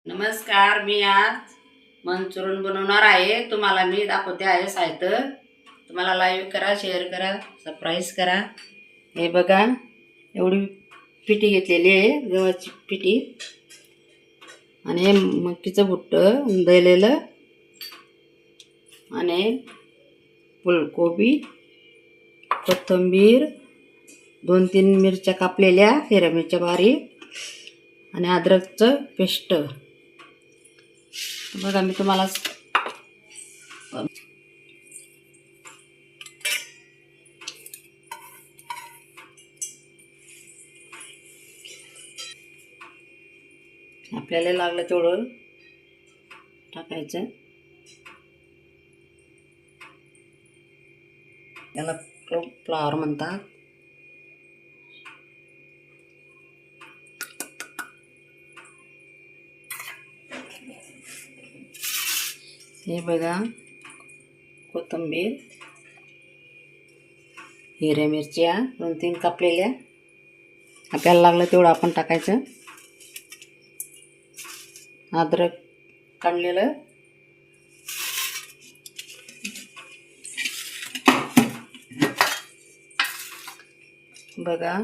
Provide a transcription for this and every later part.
नमस्कार, मी आज मंचुरियन बनवणार आहे। तुम्हाला मी दाखवते आहे साहित्य। तुम्हाला लाईक करा, शेअर करा, सबस्क्राइब करा। हे बघा, एवढी पिठी घेतलेली आहे, गव्हाची पिठी आणि हे मक्कीचं बुट्ट दळलेलं आणि फुलकोबी, कोथिंबीर, 2-3 मिरच्या कापलेल्या, हिरव्या मिरच्या बारीक आणि अद्रकचं पेस्ट। बघा, मी तुम्हाला आपल्याला लागलं तेवढं टाकायचं। त्याला फ्लावर म्हणतात। हे बघा, कोथिंबीर, हिरव्या मिरच्या 2-3 कापलेल्या, आपल्याला लागलं तेवढं आपण टाकायचं। अद्रक काढलेलं, बघा,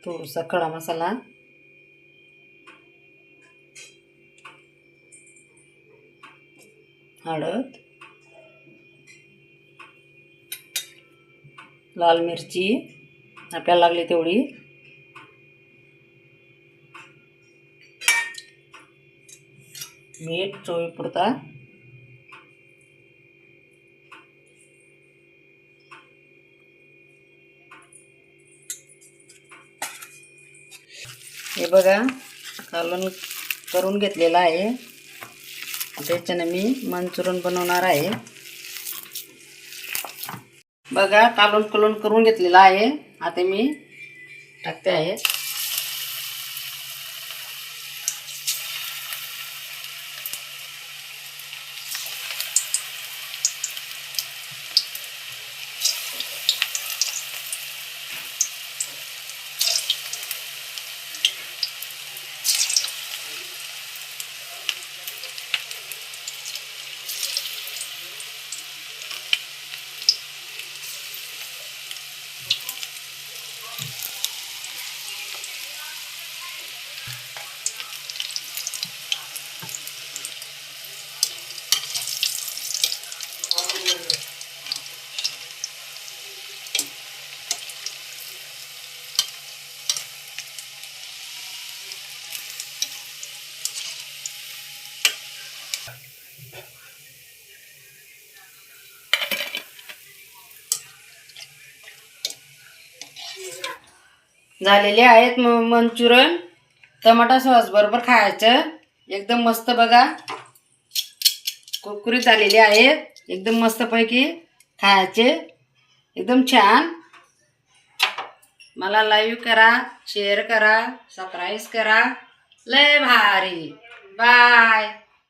थोडासा खडा मसाला, हळद, लाल मिरची आपल्याला लागली तेवढी, मीठ चवीपुरता, हे बघा कालवण करून घेतलेलं आहे। त्याच्याने मी मंचुरियन बनवणार आहे। बघा, कालवण करून घेतलेलं आहे। आता मी टाकते आहे। झालेले आहेत मंचुरियन। टमाटा सॉस बरोबर खायचं, एकदम मस्त। बघा, कुरकुरीत झालेले आहेत, एकदम मस्त पैकी खायचे, एकदम छान। मला लाईक करा, शेअर करा, सबस्क्राइब करा, लय भारी। बाय।